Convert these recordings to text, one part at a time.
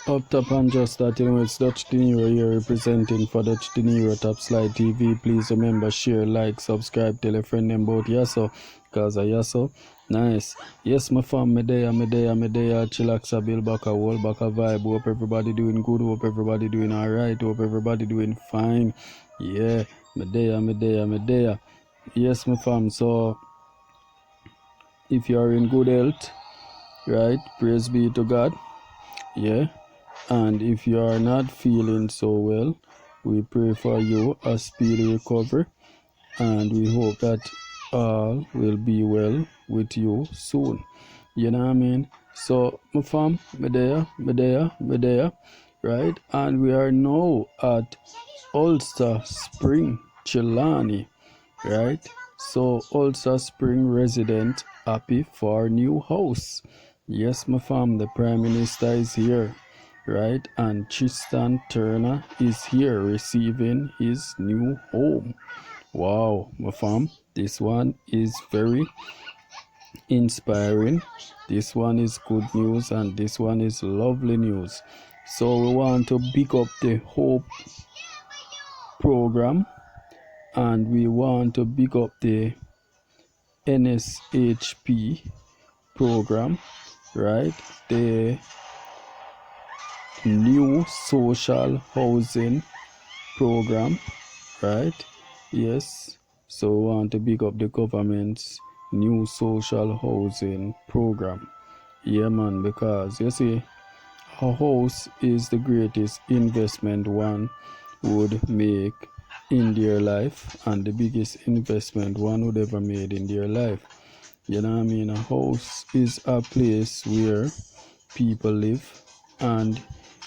Up top and just that, it's DUTCHdinero here representing for DUTCHdinero Top Slide TV. Please remember, share, like, subscribe, tell a friend them about Yasso, cause I Yasso. Nice. Yes, my fam, me there, chillax a build back a whole back a vibe. Hope everybody doing good, hope everybody doing alright, hope everybody doing fine. Yeah, me there. Yes, my fam, so if you are in good health, right, praise be to God. Yeah. And if you are not feeling so well, we pray for you a speedy recovery, and we hope that all will be well with you soon. You know what I mean? So, my fam, me there, right? And we are now at Ulster Spring, Chilani, right? So, Ulster Spring resident happy for new house. Yes, my fam, the Prime Minister is here, right? And Tristan Turner is here receiving his new home. Wow, my fam, this one is very inspiring. This one is good news, and this one is lovely news. So we want to pick up the Hope program, and we want to pick up the NSHP program, right? The new social housing program, right? Yes, so we want to pick up the government's new social housing program. Yeah, man, because you see, a house is the greatest investment one would make in their life, and the biggest investment one would ever made in their life. You know what I mean? A house is a place where people live and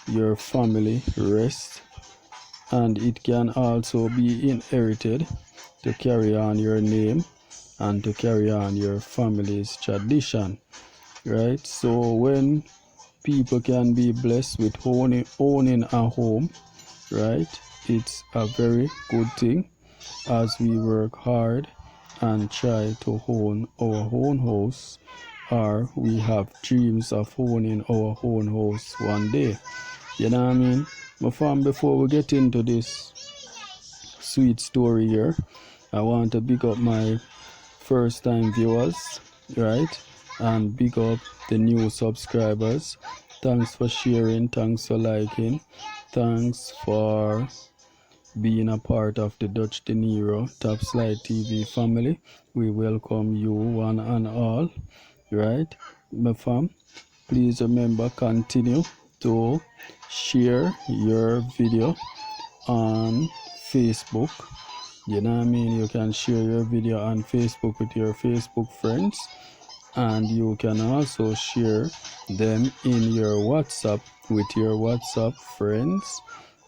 your family rest, and it can also be inherited to carry on your name and to carry on your family's tradition, right? So when people can be blessed with owning a home, right, it's a very good thing as we work hard and try to own our own house, or we have dreams of owning our own house one day. You know what I mean? But fam, before we get into this sweet story here, I want to big up my first time viewers, right? And big up the new subscribers. Thanks for sharing, thanks for liking, thanks for being a part of the DUTCHdinero Top Slide TV family. We welcome you one and all, right? My fam, please remember, continue to share your video on Facebook. You know what I mean? You can share your video on Facebook with your Facebook friends, and you can also share them in your WhatsApp with your WhatsApp friends.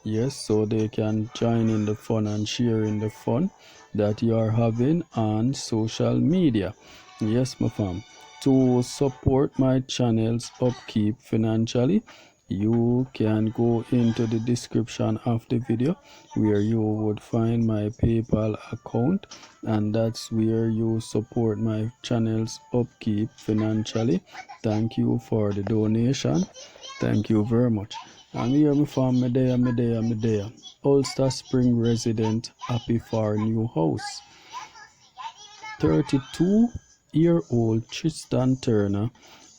Yes, so they can join in the fun and share in the fun that you are having on social media. Yes, my fam. To support my channel's upkeep financially, you can go into the description of the video where you would find my PayPal account, and that's where you support my channel's upkeep financially. Thank you for the donation. Thank you very much. I'm here, my fam, me there. Ulster Spring resident happy for new house. 32-year-old Tristan Turner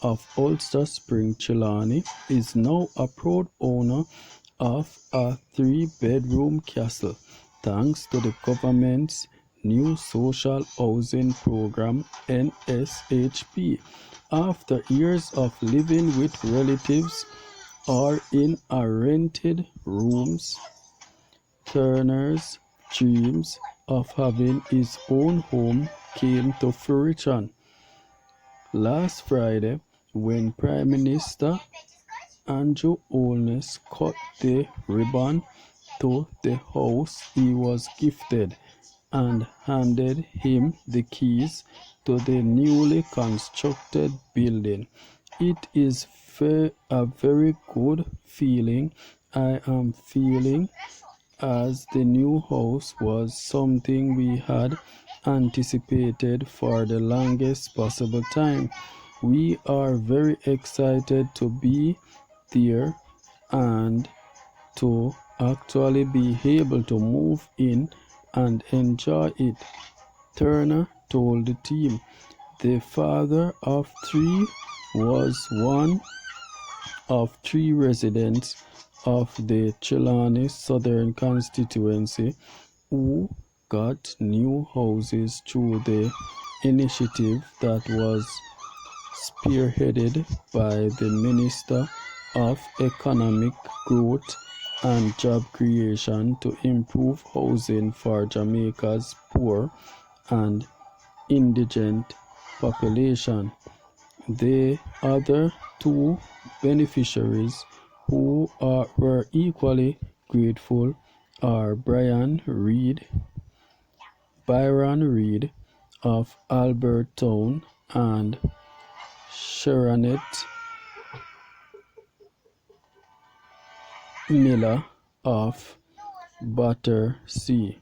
of Ulster Spring, Chilani, is now a proud owner of a 3-bedroom castle, thanks to the government's new social housing program, NSHP. After years of living with relatives or in a rented rooms, Turner's dreams of having his own home came to fruition last Friday when Prime Minister Andrew Holness cut the ribbon to the house he was gifted and handed him the keys to the newly constructed building. It is a very good feeling I am feeling, as the new house was something we had anticipated for the longest possible time. We are very excited to be there and to actually be able to move in and enjoy it. Turner told the team. The father of three was one of three residents of the Trelawney Southern constituency who got new houses through the initiative that was spearheaded by the Minister of Economic Growth and Job Creation to improve housing for Jamaica's poor and indigent population. The other two beneficiaries who were equally grateful are Byron Reed of Albertown and Sharonette Miller of Battersea.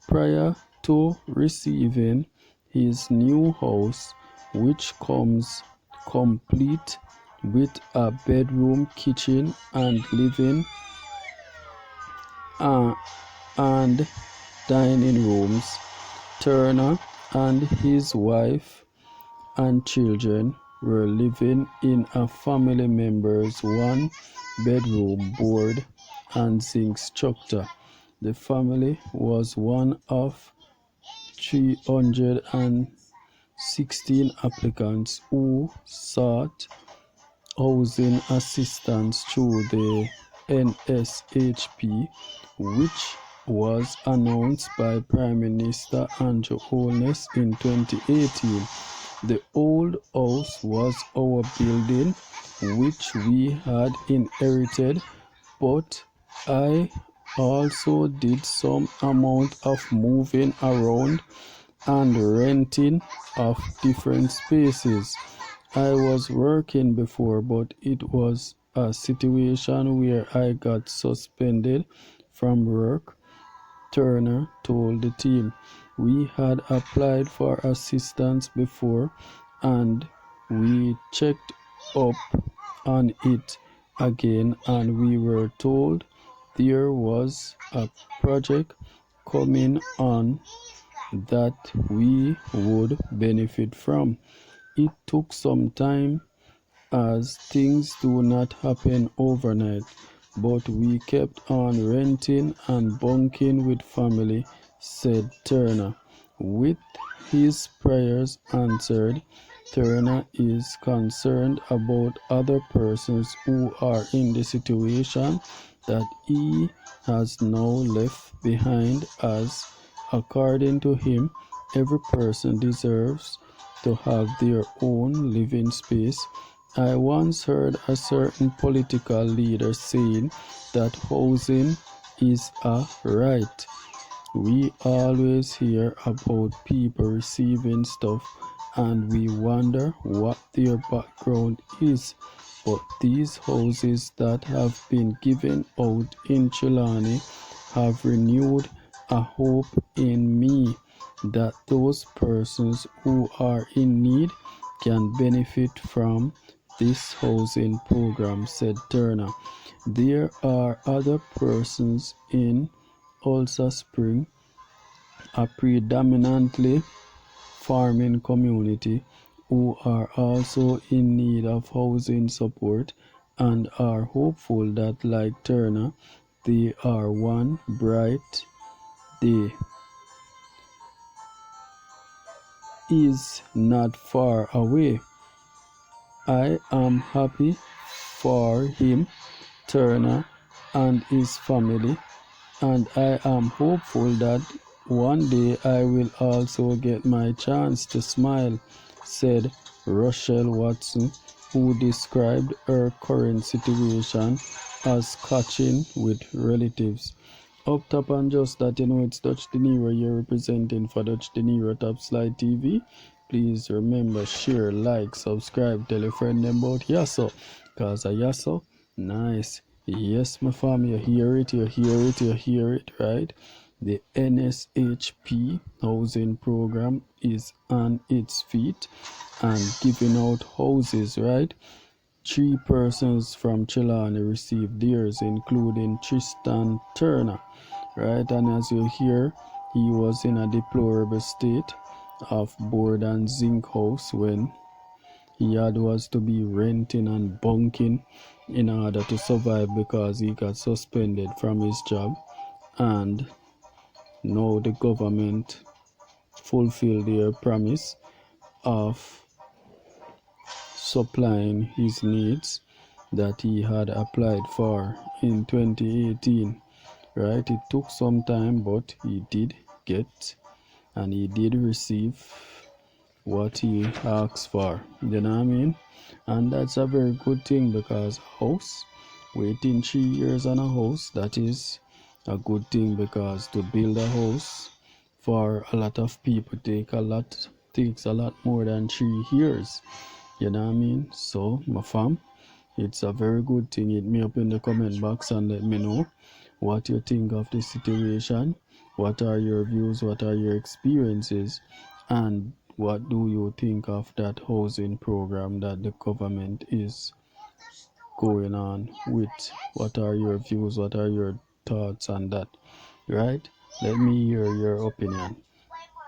Prior to receiving his new house, which comes complete with a bedroom, kitchen, and living and dining rooms, Turner and his wife and children were living in a family member's one-bedroom board and zinc structure. The family was one of 316 applicants who sought housing assistance through the NSHP, which was announced by Prime Minister Andrew Holness in 2018. The old house was our building, which we had inherited, but I also did some amount of moving around and renting of different spaces. I was working before, but it was a situation where I got suspended from work, Turner told the team. We had applied for assistance before and we checked up on it again and we were told there was a project coming on that we would benefit from. It took some time as things do not happen overnight, but we kept on renting and bunking with family, said Turner. With his prayers answered, Turner is concerned about other persons who are in the situation that he has now left behind, as, according to him, every person deserves to have their own living space. I once heard a certain political leader saying that housing is a right. We always hear about people receiving stuff and we wonder what their background is. But these houses that have been given out in Trelawney have renewed a hope in me that those persons who are in need can benefit from this housing program, said Turner. There are other persons in Ulster Spring, a predominantly farming community, who are also in need of housing support and are hopeful that, like Turner, they are one bright day is not far away. I am happy for him, Turner, and his family, and I am hopeful that one day I will also get my chance to smile, said Rochelle Watson, who described her current situation as catching with relatives. Up top and just that, it's DUTCHdinero you're representing for DUTCHdinero Top Slide TV. Please remember, share, like, subscribe, tell a friend about Yasso, cause a Yasso, nice. Yes, my fam, you hear it, right? The NSHP housing program is on its feet and giving out houses, right? 3 persons from Trelawney received theirs, including Tristan Turner, right? And as you hear, he was in a deplorable state of board and zinc house when he was to be renting and bunking in order to survive because he got suspended from his job. And now the government fulfilled their promise of supplying his needs that he had applied for in 2018, right? It took some time, but he did get and he did receive what he asked for, you know what I mean? And that's a very good thing, because house, waiting 3 years on a house, that is a good thing, because to build a house for a lot of people takes a lot more than 3 years, you know what I mean? So my fam, it's a very good thing. Hit me up in the comment box and let me know what you think of the situation. What are your views? What are your experiences? And what do you think of that housing program that the government is going on with? What are your views? What are your thoughts on that? Right? Let me hear your opinion.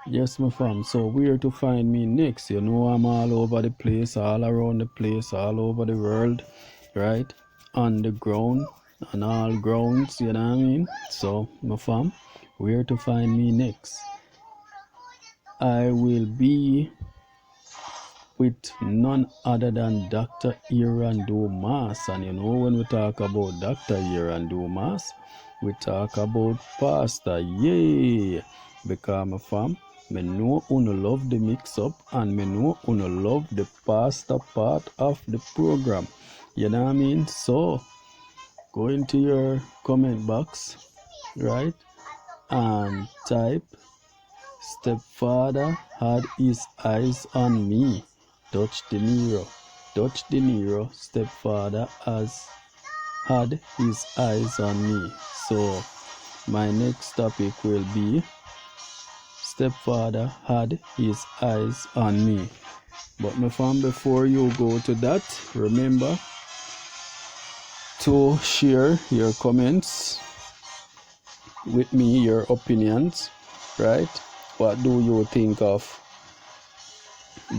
Yes, my fam. So where to find me next? You know I'm all over the place, all around the place, all over the world, right? On the ground, on all grounds, you know what I mean? So, my fam, where to find me next? I will be with none other than Dr. Dumas. And you know, when we talk about Dr. Dumas, we talk about Pastor. Yeah, because my fam, me know uno love the mix up, and me know uno love the pastor part of the program. You know what I mean? So go into your comment box, right, and type "Stepfather had his eyes on me." DUTCHdinero. DUTCHdinero. Stepfather has had his eyes on me. So my next topic will be Stepfather had his eyes on me. But my fam, before you go to that, remember to share your comments with me, your opinions, right? What do you think of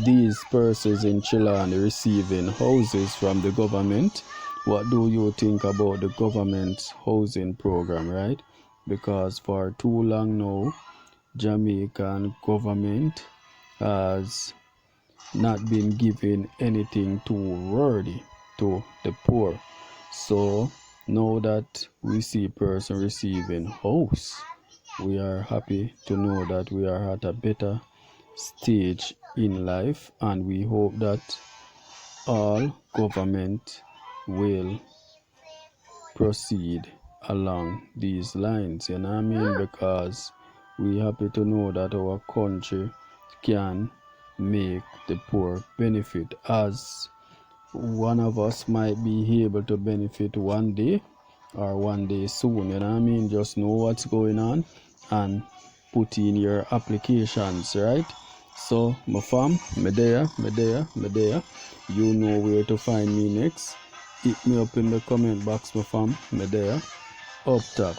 these persons in Trelawney receiving houses from the government? What do you think about the government's housing program, right? Because for too long now, Jamaican government has not been giving anything too worthy to the poor. So now that we see person receiving house, we are happy to know that we are at a better stage in life, and we hope that all government will proceed along these lines, you know what I mean? Because we happy to know that our country can make the poor benefit, as one of us might be able to benefit one day or one day soon, you know what I mean? Just know what's going on and put in your applications, right? So my fam, me there. You know where to find me next. Hit me up in the comment box, my fam. Me there. Up top.